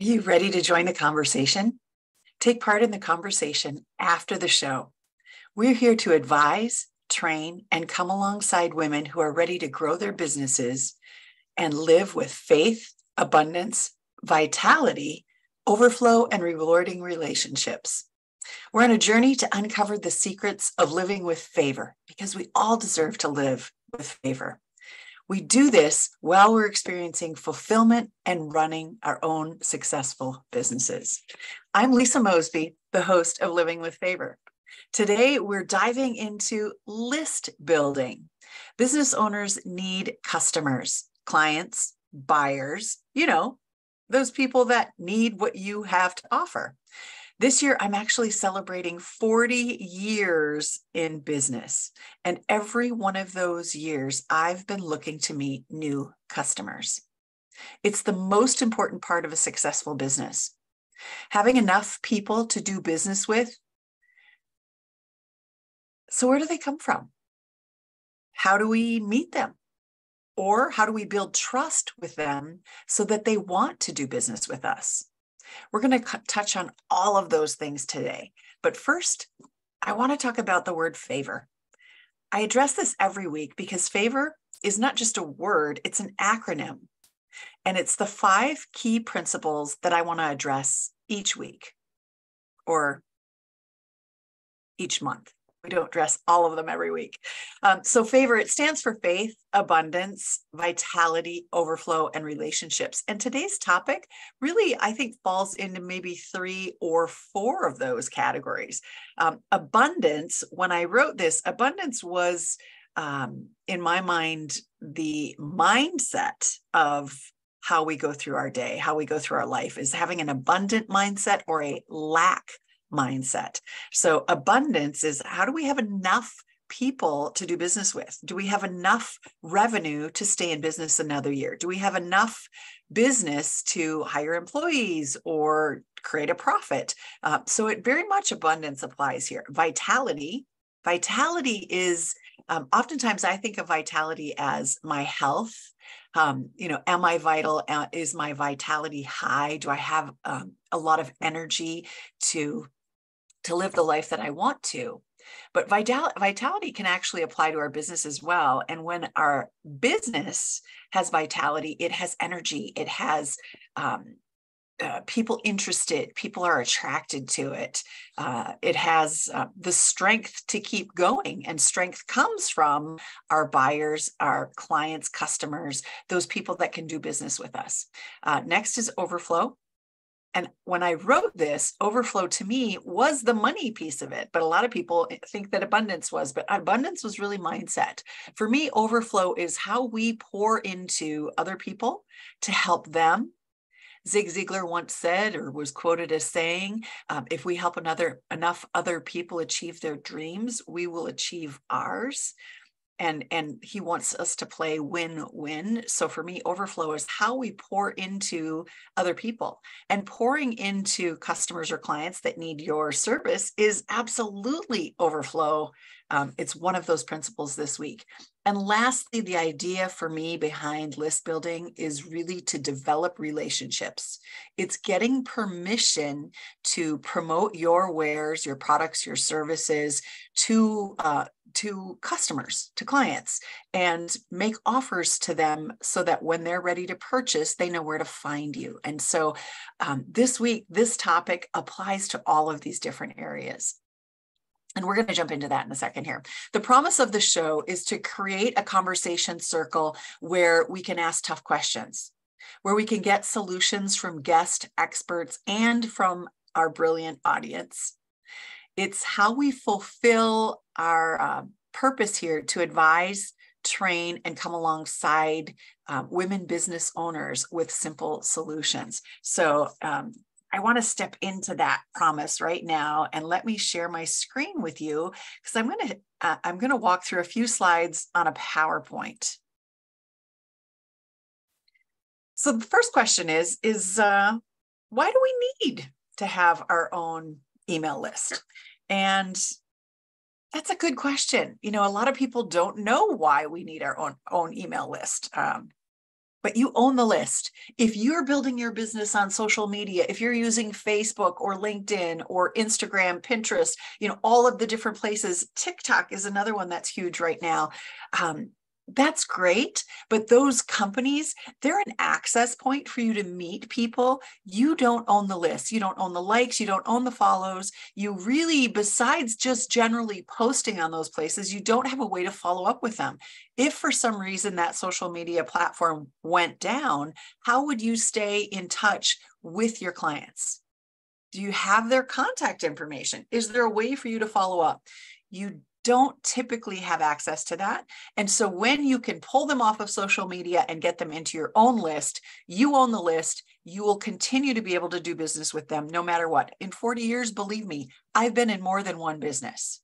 Are you ready to join the conversation? Take part in the conversation after the show. We're here to advise, train, and come alongside women who are ready to grow their businesses and live with faith, abundance, vitality, overflow, and rewarding relationships. We're on a journey to uncover the secrets of living with favor because we all deserve to live with favor. We do this while we're experiencing fulfillment and running our own successful businesses. I'm Lisa Mosbey, the host of Living with Favor. Today, we're diving into list building. Business owners need customers, clients, buyers, those people that need what you have to offer. This year, I'm actually celebrating 40 years in business. And every one of those years, I've been looking to meet new customers. It's the most important part of a successful business. Having enough people to do business with. So where do they come from? How do we meet them? Or how do we build trust with them so that they want to do business with us? We're going to touch on all of those things today. But first, I want to talk about the word favor. I address this every week because favor is not just a word, it's an acronym. And it's the 5 key principles that I want to address each week or each month. We don't address all of them every week. So favor, it stands for faith, abundance, vitality, overflow, and relationships. And today's topic really, I think, falls into maybe 3 or 4 of those categories. Abundance, when I wrote this, abundance was, in my mind, the mindset of how we go through our day, how we go through our life, is having an abundant mindset or a lack mindset. So abundance is, how do we have enough people to do business with? Do we have enough revenue to stay in business another year? Do we have enough business to hire employees or create a profit? So it very much abundance applies here. Vitality is, oftentimes I think of vitality as my health. Am I vital? Is my vitality high? Do I have a lot of energy to live the life that I want to? But vitality can actually apply to our business as well. And when our business has vitality, it has energy, it has people interested, people are attracted to it. It has the strength to keep going, and strength comes from our buyers, our clients, customers, those people that can do business with us. Next is overflow. And when I wrote this, overflow to me was the money piece of it, but a lot of people think that abundance was, but abundance was really mindset. For me, overflow is how we pour into other people to help them. Zig Ziglar once said, or was quoted as saying, if we help enough other people achieve their dreams, we will achieve ours. And he wants us to play win-win. So for me, overflow is how we pour into other people, and pouring into customers or clients that need your service is absolutely overflow. It's one of those principles this week. And lastly, the idea for me behind list building is really to develop relationships. It's getting permission to promote your wares, your products, your services to customers, to clients, and make offers to them so that when they're ready to purchase, they know where to find you. And so this week, this topic applies to all of these different areas. And we're going to jump into that in a second here. The promise of the show is to create a conversation circle where we can ask tough questions, where we can get solutions from guest experts and from our brilliant audience. It's how we fulfill our purpose here to advise, train, and come alongside women business owners with simple solutions. So I want to step into that promise right now, and let me share my screen with you, because I'm going to walk through a few slides on a PowerPoint. So the first question is why do we need to have our own email list? And that's a good question. A lot of people don't know why we need our own email list. but you own the list. If you're building your business on social media, if you're using Facebook or LinkedIn or Instagram, Pinterest, all of the different places, TikTok is another one that's huge right now. That's great. But those companies, they're an access point for you to meet people. You don't own the list. You don't own the likes. You don't own the follows. You really, besides just generally posting on those places, you don't have a way to follow up with them. If for some reason that social media platform went down, how would you stay in touch with your clients? Do you have their contact information? Is there a way for you to follow up? You don't typically have access to that. And so when you can pull them off of social media and get them into your own list, you own the list, you will continue to be able to do business with them no matter what. In 40 years, believe me, I've been in more than one business.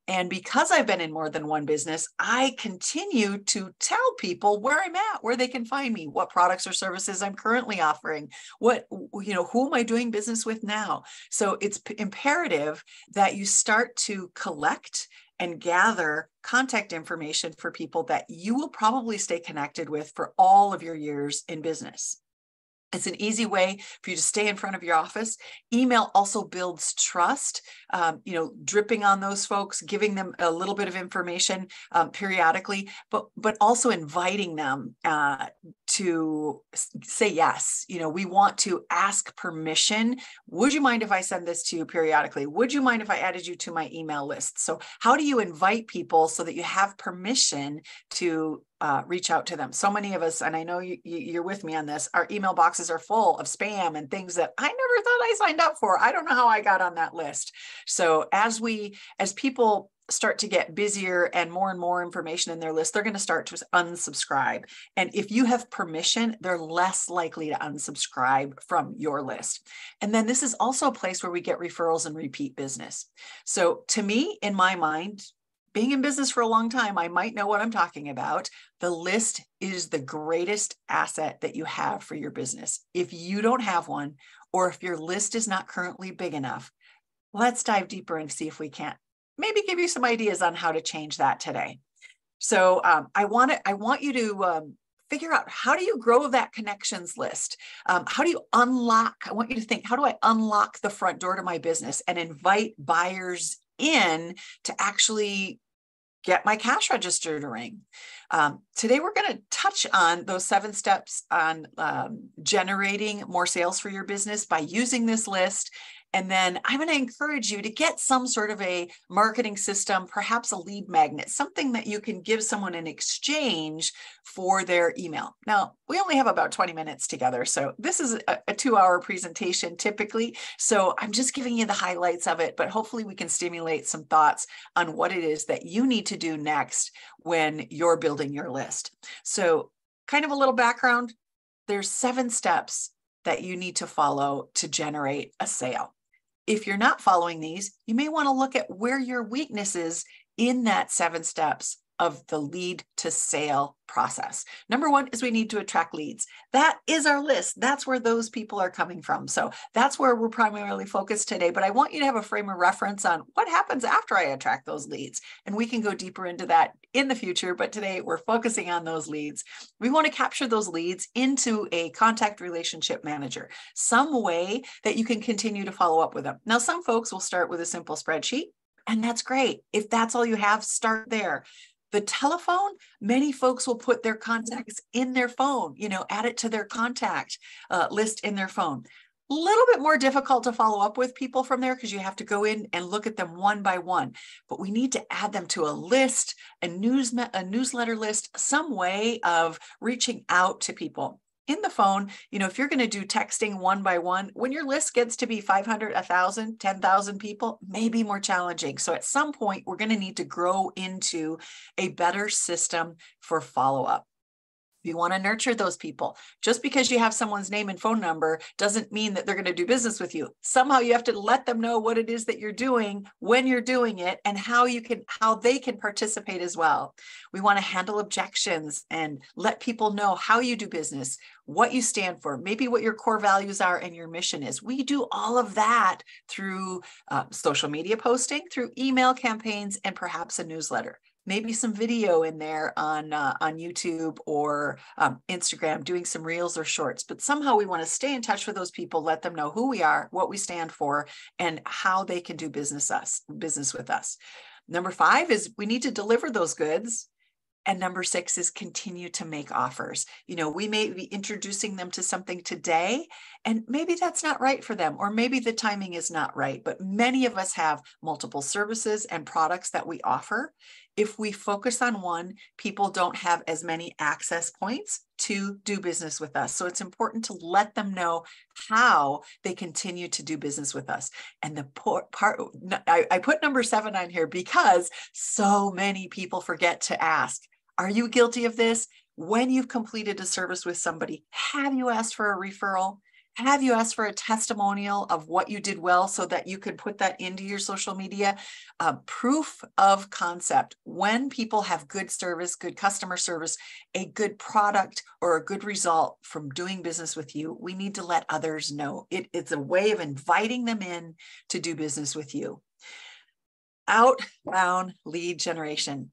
And because I've been in more than one business, I continue to tell people where I'm at, where they can find me, what products or services I'm currently offering, who am I doing business with now? So it's imperative that you start to collect and gather contact information for people that you will probably stay connected with for all of your years in business. It's an easy way for you to stay in front of your office. Email also builds trust, dripping on those folks, giving them a little bit of information periodically, but also inviting them to say yes. We want to ask permission. Would you mind if I send this to you periodically? Would you mind if I added you to my email list? So how do you invite people so that you have permission to reach out to them? So many of us, and I know you're with me on this, our email boxes are full of spam and things that I never thought I signed up for. I don't know how I got on that list. So as people start to get busier and more information in their list, they're going to start to unsubscribe. And if you have permission, they're less likely to unsubscribe from your list. And then this is also a place where we get referrals and repeat business. So to me, in my mind, being in business for a long time, I might know what I'm talking about. The list is the greatest asset that you have for your business. If you don't have one, or if your list is not currently big enough, let's dive deeper and see if we can't maybe give you some ideas on how to change that today. So I want you to figure out, how do you grow that connections list? How do you unlock? I want you to think, how do I unlock the front door to my business and invite buyers in to actually get my cash register to ring? Today, we're going to touch on those 7 steps on generating more sales for your business by using this list. And then I'm going to encourage you to get some sort of a marketing system, perhaps a lead magnet, something that you can give someone in exchange for their email. Now, we only have about 20 minutes together, so this is a 2-hour presentation typically. So I'm just giving you the highlights of it, but hopefully we can stimulate some thoughts on what it is that you need to do next when you're building your list. So kind of a little background, there's 7 steps that you need to follow to generate a sale. If you're not following these, you may want to look at where your weakness is in that 7 steps of the lead to sale process. Number 1 is we need to attract leads. That is our list. That's where those people are coming from. So that's where we're primarily focused today. But I want you to have a frame of reference on what happens after I attract those leads. And we can go deeper into that in the future. But today we're focusing on those leads. We want to capture those leads into a contact relationship manager, some way that you can continue to follow up with them. Now, some folks will start with a simple spreadsheet, and that's great. If that's all you have, start there. The telephone, many folks will put their contacts in their phone, add it to their contact list in their phone. A little bit more difficult to follow up with people from there because you have to go in and look at them one by one. But we need to add them to a list, a newsletter list, some way of reaching out to people. In the phone, if you're going to do texting one by one, when your list gets to be 500, 1,000, 10,000 people, may be more challenging. So at some point, we're going to need to grow into a better system for follow-up. You want to nurture those people. Just because you have someone's name and phone number doesn't mean that they're going to do business with you. Somehow you have to let them know what it is that you're doing, when you're doing it, and how they can participate as well. We want to handle objections and let people know how you do business, what you stand for, maybe what your core values are and your mission is. We do all of that through social media posting, through email campaigns, and perhaps a newsletter. maybe some video in there on YouTube or Instagram, doing some reels or shorts. But somehow we want to stay in touch with those people, let them know who we are, what we stand for, and how they can do business with us. Number 5 is we need to deliver those goods. And number 6 is continue to make offers. We may be introducing them to something today, and maybe that's not right for them, or maybe the timing is not right. But many of us have multiple services and products that we offer. If we focus on one, people don't have as many access points to do business with us. So it's important to let them know how they continue to do business with us. And the part, I put number 7 on here because so many people forget to ask, are you guilty of this? When you've completed a service with somebody, have you asked for a referral? Have you asked for a testimonial of what you did well so that you could put that into your social media? Proof of concept. When people have good service, good customer service, a good product, or a good result from doing business with you, we need to let others know. It's a way of inviting them in to do business with you. Outbound lead generation.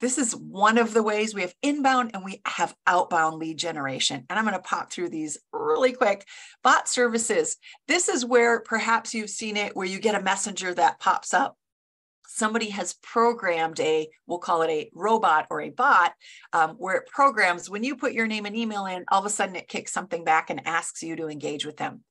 This is one of the ways. We have inbound and we have outbound lead generation. And I'm going to pop through these really quick. Bot services. This is where perhaps you've seen it, where you get a messenger that pops up. Somebody has programmed we'll call it a robot or a bot, where it programs when you put your name and email in, all of a sudden it kicks something back and asks you to engage with them.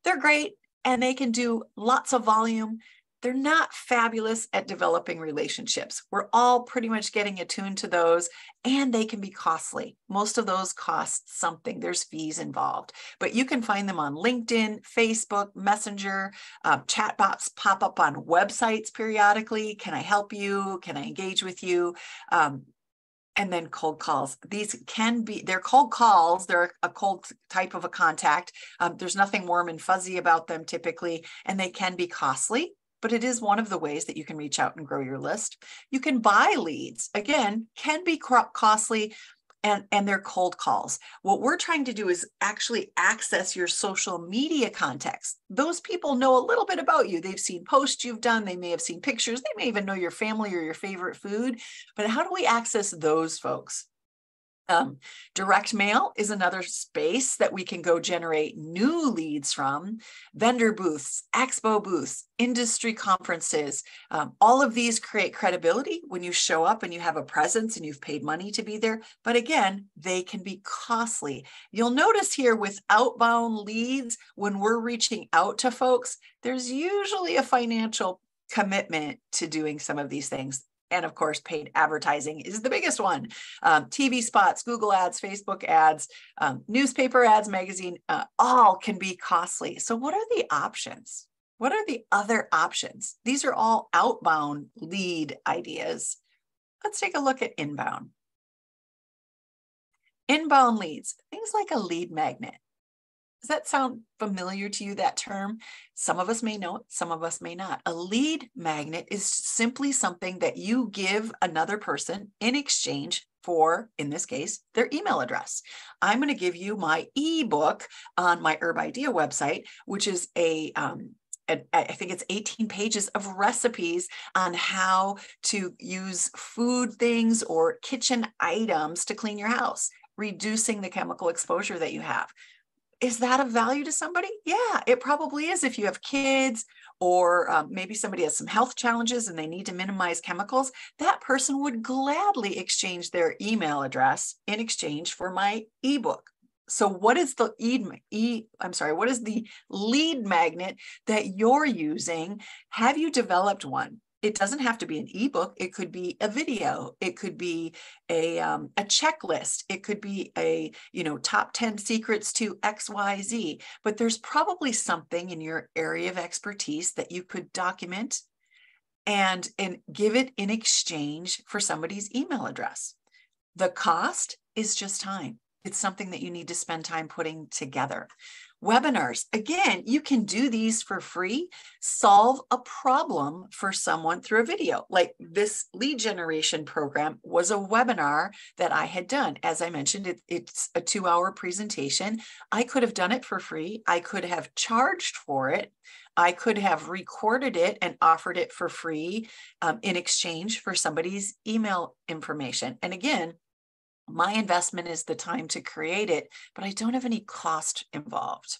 They're great and they can do lots of volume. They're not fabulous at developing relationships. We're all pretty much getting attuned to those, and they can be costly. Most of those cost something. There's fees involved, but you can find them on LinkedIn, Facebook, Messenger. Chatbots pop up on websites periodically. Can I help you? Can I engage with you? And then cold calls. They're cold calls. They're a cold type of a contact. There's nothing warm and fuzzy about them typically, and they can be costly. But it is one of the ways that you can reach out and grow your list. You can buy leads. Again, can be costly, and they're cold calls. What we're trying to do is actually access your social media context. Those people know a little bit about you. They've seen posts you've done. They may have seen pictures. They may even know your family or your favorite food. But how do we access those folks? Direct mail is another space that we can go generate new leads from. Vendor booths, expo booths, industry conferences. All of these create credibility when you show up and you have a presence and you've paid money to be there. But again, they can be costly. You'll notice here with outbound leads, when we're reaching out to folks, there's usually a financial commitment to doing some of these things. And of course, paid advertising is the biggest one. TV spots, Google ads, Facebook ads, newspaper ads, magazine, all can be costly. So what are the options? What are the other options? These are all outbound lead ideas. Let's take a look at inbound. Inbound leads, things like a lead magnet. Does that sound familiar to you, that term? Some of us may know it, some of us may not. A lead magnet is simply something that you give another person in exchange for, in this case, their email address. I'm going to give you my ebook on my Herb Idea website, which is I think it's 18 pages of recipes on how to use food things or kitchen items to clean your house, reducing the chemical exposure that you have. Is that of value to somebody? Yeah, it probably is. If you have kids, or maybe somebody has some health challenges and they need to minimize chemicals, that person would gladly exchange their email address in exchange for my ebook. So what is the what is the lead magnet that you're using? Have you developed one? It doesn't have to be an ebook. It could be a video. It could be a checklist. It could be a, top 10 secrets to XYZ. But there's probably something in your area of expertise that you could document and give it in exchange for somebody's email address. The cost is just time. It's something that you need to spend time putting together. Webinars, again, you can do these for free. Solve a problem for someone through a video. Like this lead generation program was a webinar that I had done. As I mentioned, it's a 2-hour presentation. I could have done it for free. I could have charged for it. I could have recorded it and offered it for free in exchange for somebody's email information. And again, my investment is the time to create it, but I don't have any cost involved.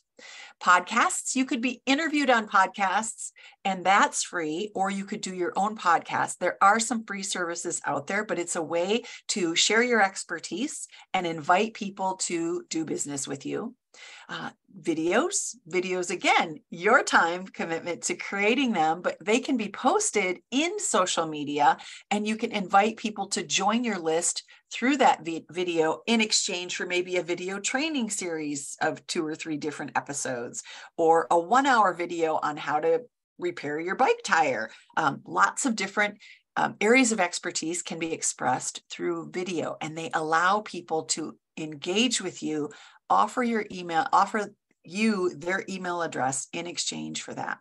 Podcasts, you could be interviewed on podcasts and that's free, or you could do your own podcast. There are some free services out there, but it's a way to share your expertise and invite people to do business with you. Videos, again, your time commitment to creating them, but they can be posted in social media and you can invite people to join your list through that video in exchange for maybe a video training series of 2 or 3 different episodes, or a 1-hour video on how to repair your bike tire. Lots of different areas of expertise can be expressed through video, and they allow people to engage with you, offer you their email address in exchange for that.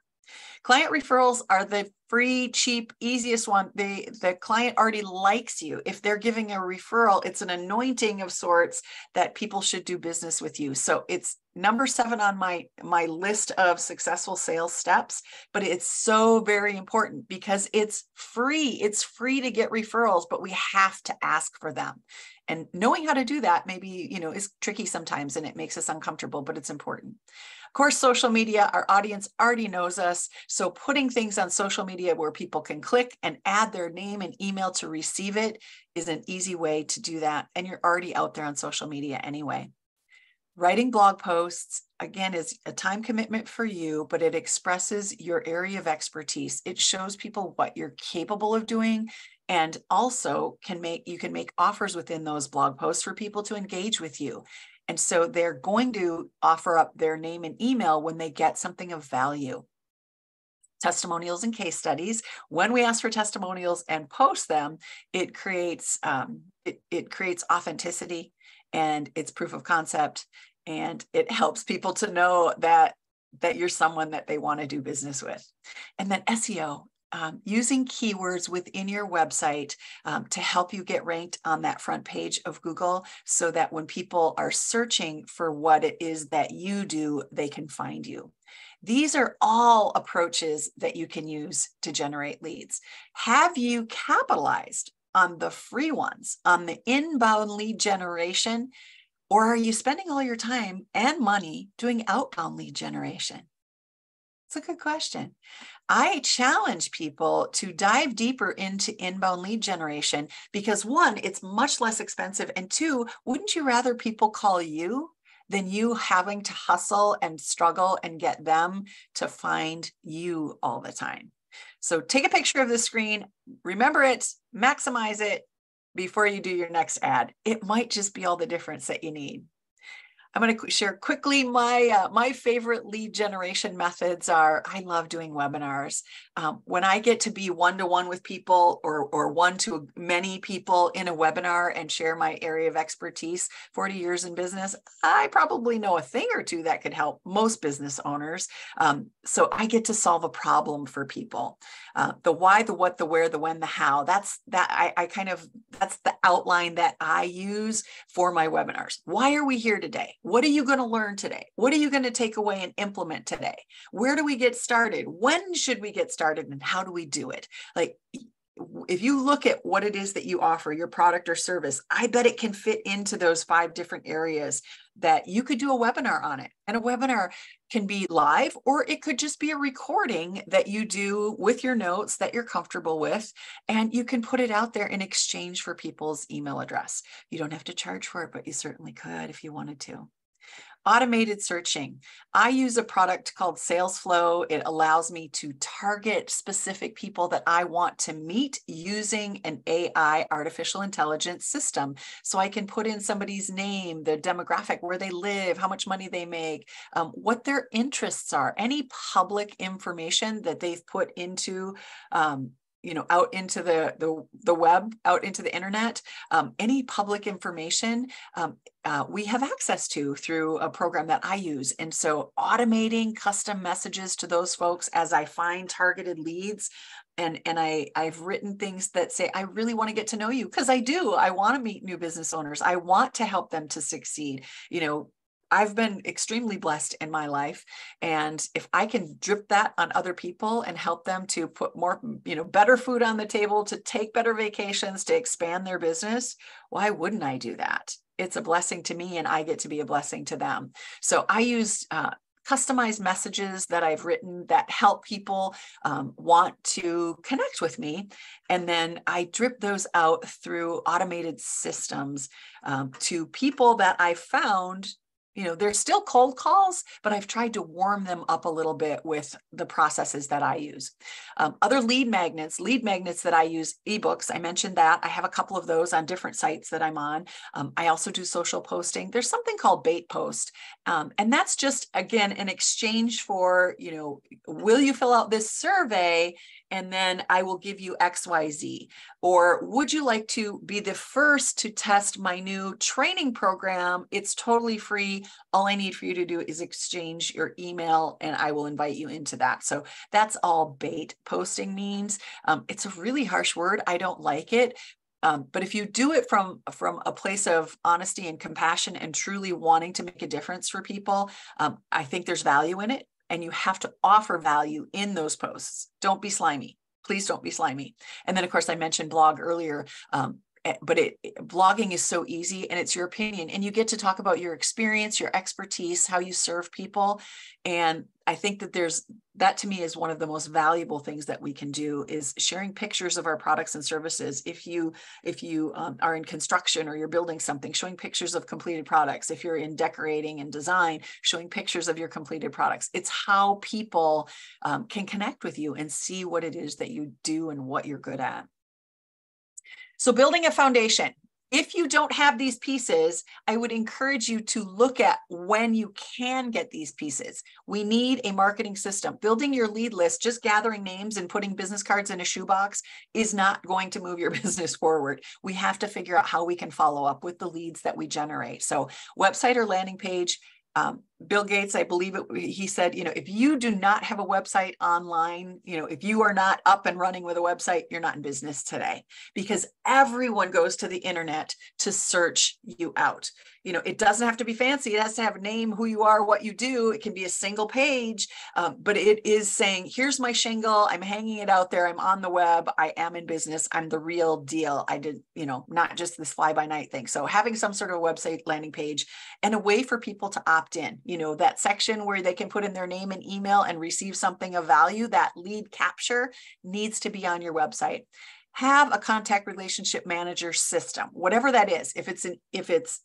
Client referrals are the free, cheap, easiest one. The client already likes you. If they're giving a referral, it's an anointing of sorts that people should do business with you. So it's number 7 on my list of successful sales steps, but it's so very important because it's free. It's free to get referrals, but we have to ask for them. And knowing how to do that maybe, is tricky sometimes and it makes us uncomfortable, but it's important. Of course, social media, our audience already knows us. So putting things on social media where people can click and add their name and email to receive it is an easy way to do that. And you're already out there on social media anyway. Writing blog posts, again, is a time commitment for you, but it expresses your area of expertise. It shows people what you're capable of doing, and also you can make offers within those blog posts for people to engage with you. And so they're going to offer up their name and email when they get something of value. Testimonials and case studies. When we ask for testimonials and post them, it creates authenticity, and it's proof of concept, and it helps people to know that you're someone that they want to do business with. And then SEO. Using keywords within your website to help you get ranked on that front page of Google, so that when people are searching for what it is that you do, they can find you. These are all approaches that you can use to generate leads. Have you capitalized on the free ones, on the inbound lead generation, or are you spending all your time and money doing outbound lead generation? It's a good question. I challenge people to dive deeper into inbound lead generation because 1, it's much less expensive, and 2, wouldn't you rather people call you than you having to hustle and struggle and get them to find you all the time? So take a picture of the screen, remember it, maximize it before you do your next ad. It might just be all the difference that you need. I'm going to share quickly my favorite lead generation methods are, I love doing webinars. When I get to be one-to-one with people or one-to-many people in a webinar and share my area of expertise, 40 years in business, I probably know a thing or two that could help most business owners. So I get to solve a problem for people. The why, the what, the where, the when, the how, that's the outline that I use for my webinars. Why are we here today? What are you going to learn today? What are you going to take away and implement today? Where do we get started? When should we get started? And how do we do it? Like, if you look at what it is that you offer, your product or service, I bet it can fit into those 5 different areas that you could do a webinar on it. And a webinar can be live, or it could just be a recording that you do with your notes that you're comfortable with. And you can put it out there in exchange for people's email address. You don't have to charge for it, but you certainly could if you wanted to. Automated searching. I use a product called F.A.V.O.R. It allows me to target specific people that I want to meet using an AI, artificial intelligence system. So I can put in somebody's name, their demographic, where they live, how much money they make, what their interests are, any public information that they've put into out into the web, out into the internet, any public information we have access to through a program that I use. And so automating custom messages to those folks as I find targeted leads. And I've written things that say, I really want to get to know you, because I do. I want to meet new business owners. I want to help them to succeed. I've been extremely blessed in my life. And if I can drip that on other people and help them to put more, better food on the table, to take better vacations, to expand their business, why wouldn't I do that? It's a blessing to me, and I get to be a blessing to them. So I use customized messages that I've written that help people want to connect with me. And then I drip those out through automated systems to people that I found. They're still cold calls, but I've tried to warm them up a little bit with the processes that I use. Other lead magnets that I use, ebooks, I mentioned that. I have a couple of those on different sites that I'm on. I also do social posting. There's something called bait post. And that's just, again, an exchange for, will you fill out this survey? And then I will give you XYZ. Or would you like to be the first to test my new training program? It's totally free. All I need for you to do is exchange your email, and I will invite you into that. So that's all bait posting means. It's a really harsh word. I don't like it. But if you do it from a place of honesty and compassion and truly wanting to make a difference for people, I think there's value in it. And you have to offer value in those posts. Don't be slimy. Please don't be slimy. And then, of course, I mentioned blog earlier, but blogging is so easy, and it's your opinion, and you get to talk about your experience, your expertise, how you serve people. And I think that to me is one of the most valuable things that we can do, is sharing pictures of our products and services. If you are in construction or you're building something, showing pictures of completed products. If you're in decorating and design, showing pictures of your completed products. It's how people can connect with you and see what it is that you do and what you're good at. So building a foundation. If you don't have these pieces, I would encourage you to look at when you can get these pieces. We need a marketing system. Building your lead list, just gathering names and putting business cards in a shoebox, is not going to move your business forward. We have to figure out how we can follow up with the leads that we generate. So website or landing page. Bill Gates, I believe he said, if you do not have a website online, if you are not up and running with a website, you're not in business today, because everyone goes to the internet to search you out. It doesn't have to be fancy. It has to have a name, who you are, what you do. It can be a single page, but it is saying, here's my shingle. I'm hanging it out there. I'm on the web. I am in business. I'm the real deal. I did, not just this fly by night thing. So having some sort of website, landing page, and a way for people to opt in, that section where they can put in their name and email and receive something of value, that lead capture needs to be on your website. Have a contact relationship manager system, whatever that is. If it's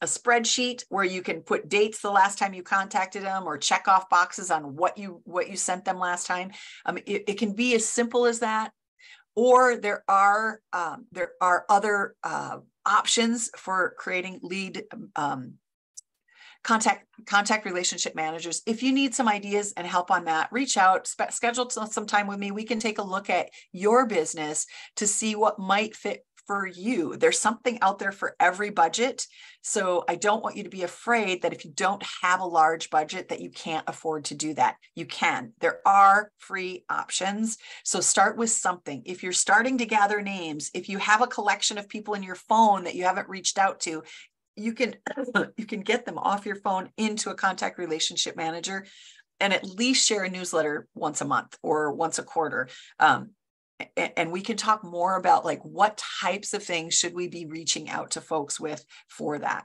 a spreadsheet where you can put dates the last time you contacted them, or check off boxes on what you sent them last time. It can be as simple as that. Or there are other options for creating lead contact relationship managers. If you need some ideas and help on that, reach out, schedule some time with me. We can take a look at your business to see what might fit for you. There's something out there for every budget. So I don't want you to be afraid that if you don't have a large budget that you can't afford to do that. You can. There are free options. So start with something. If you're starting to gather names, if you have a collection of people in your phone that you haven't reached out to, you can get them off your phone into a contact relationship manager, and at least share a newsletter once a month or once a quarter. And we can talk more about what types of things should we be reaching out to folks with for that.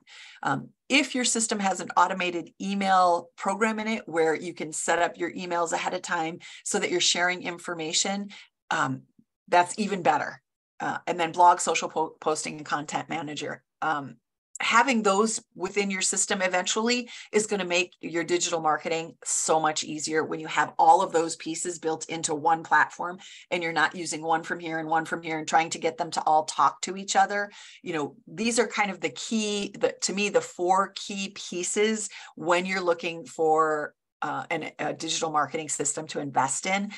If your system has an automated email program in it where you can set up your emails ahead of time so that you're sharing information, that's even better. And then blog, social posting, and content manager. Having those within your system eventually is going to make your digital marketing so much easier when you have all of those pieces built into one platform, and you're not using one from here and one from here and trying to get them to all talk to each other. These are kind of to me, the 4 key pieces when you're looking for a digital marketing system to invest in,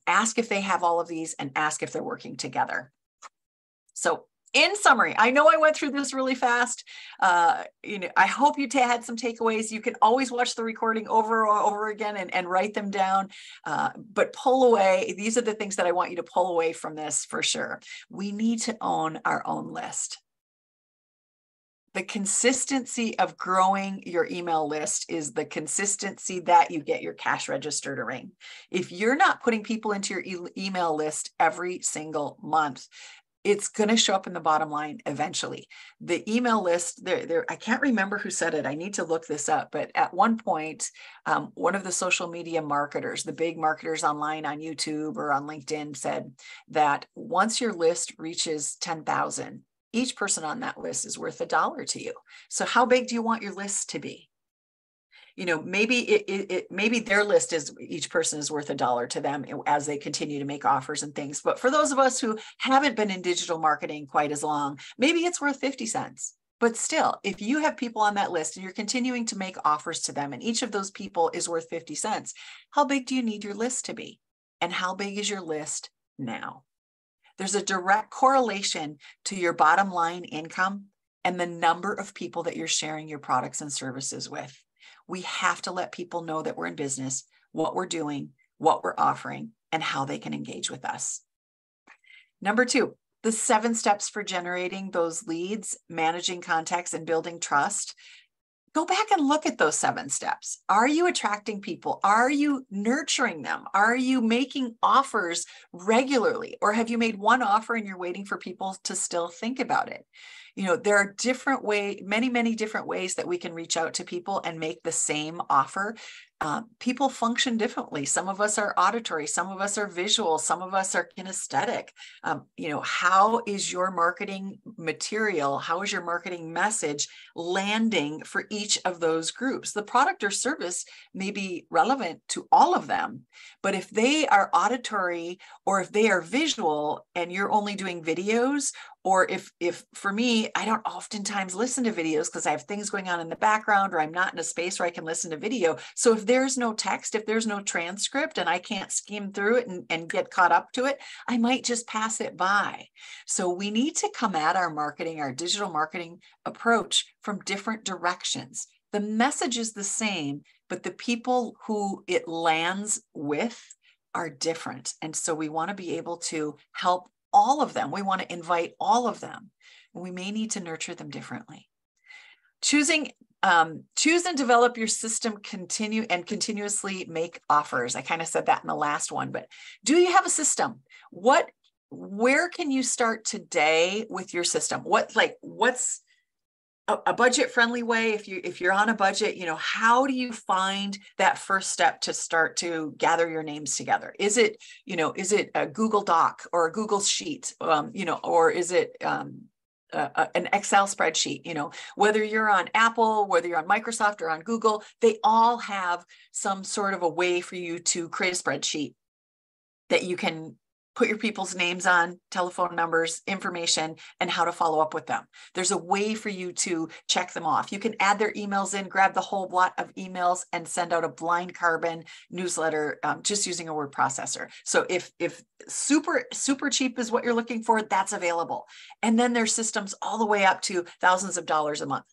ask if they have all of these and ask if they're working together. So in summary, I know I went through this really fast. I hope you had some takeaways. You can always watch the recording over and over again and write them down, but pull away. These are the things that I want you to pull away from this for sure. We need to own our own list. The consistency of growing your email list is the consistency that you get your cash register to ring. If you're not putting people into your email list every single month, it's going to show up in the bottom line eventually. The email list, I can't remember who said it. I need to look this up. But at one point, one of the social media marketers, the big marketers online on YouTube or on LinkedIn, said that once your list reaches 10,000, each person on that list is worth $1 to you. So how big do you want your list to be? Maybe maybe their list is, each person is worth $1 to them as they continue to make offers and things. But for those of us who haven't been in digital marketing quite as long, maybe it's worth 50 cents. But still, if you have people on that list and you're continuing to make offers to them, and each of those people is worth 50 cents, how big do you need your list to be? And how big is your list now? There's a direct correlation to your bottom line income and the number of people that you're sharing your products and services with. We have to let people know that we're in business, what we're doing, what we're offering, and how they can engage with us. Number 2, the 7 steps for generating those leads, managing contacts, and building trust. Go back and look at those 7 steps. Are you attracting people? Are you nurturing them? Are you making offers regularly? Or have you made one offer and you're waiting for people to still think about it? There are different many different ways that we can reach out to people and make the same offer. People function differently. Some of us are auditory, some of us are visual, some of us are kinesthetic. How is your marketing material, how is your marketing message landing for each of those groups? The product or service may be relevant to all of them, but if they are auditory or if they are visual and you're only doing videos, or if for me, I don't oftentimes listen to videos because I have things going on in the background, or I'm not in a space where I can listen to video. So if there's no text, if there's no transcript and I can't skim through it and get caught up to it, I might just pass it by. So we need to come at our marketing, our digital marketing approach from different directions. The message is the same, but the people who it lands with are different. And so we want to be able to help all of them. We want to invite all of them, and we may need to nurture them differently. Choose and develop your system, continuously make offers. I kind of said that in the last one, but do you have a system? Where can you start today with your system? What's a budget-friendly way? If you're on a budget, how do you find that first step to start to gather your names together? Is it a Google Doc or a Google Sheet, or is it an Excel spreadsheet? Whether you're on Apple, whether you're on Microsoft or on Google, they all have some sort of a way for you to create a spreadsheet that you can put your people's names on, telephone numbers, information, and how to follow up with them. There's a way for you to check them off. You can add their emails in, grab the whole lot of emails, and send out a blind carbon newsletter just using a word processor. So if super cheap is what you're looking for, that's available. And then there's systems all the way up to thousands of dollars a month.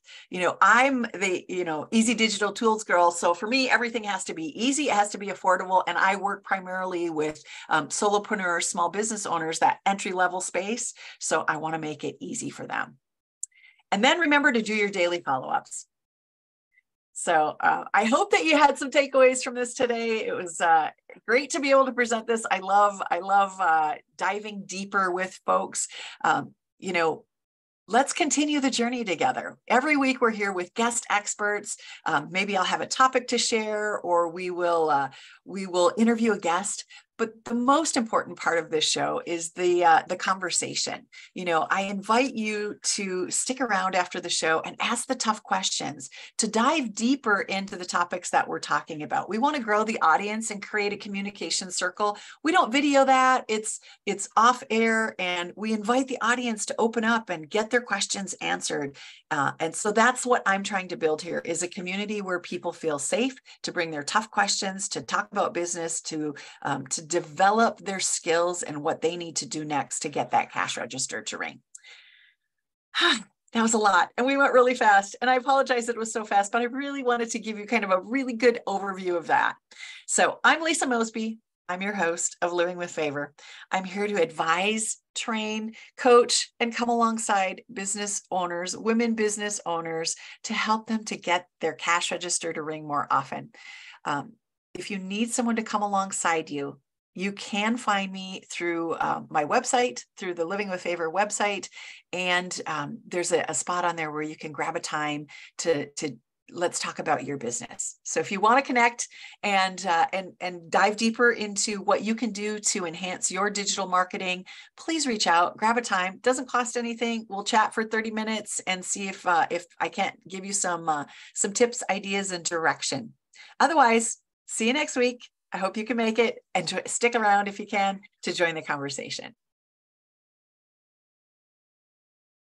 I'm the easy digital tools girl. So for me, everything has to be easy. It has to be affordable. And I work primarily with solopreneurs, small business owners, that entry-level space. So I want to make it easy for them. And then remember to do your daily follow-ups. So I hope that you had some takeaways from this today. It was great to be able to present this. I love diving deeper with folks. Let's continue the journey together. Every week we're here with guest experts. Maybe I'll have a topic to share, or we will interview a guest. But the most important part of this show is the conversation. I invite you to stick around after the show and ask the tough questions, to dive deeper into the topics that we're talking about. We want to grow the audience and create a communication circle. We don't video that. It's off air, and we invite the audience to open up and get their questions answered. And so that's what I'm trying to build here, is a community where people feel safe to bring their tough questions, to talk about business, to develop their skills and what they need to do next to get that cash register to ring. That was a lot, and we went really fast, and I apologize that it was so fast, but I really wanted to give you kind of a really good overview of that. So I'm Lisa Mosbey. I'm your host of Living with F.A.V.O.R. I'm here to advise, train, coach, and come alongside business owners, women business owners, to help them to get their cash register to ring more often. If you need someone to come alongside you, you can find me through my website, through the Living with F.A.V.O.R website. And there's a spot on there where you can grab a time to let's talk about your business. So if you want to connect and dive deeper into what you can do to enhance your digital marketing, please reach out, grab a time. It doesn't cost anything. We'll chat for 30 minutes and see if I can't give you some tips, ideas, and direction. Otherwise, see you next week. I hope you can make it, and to stick around if you can to join the conversation.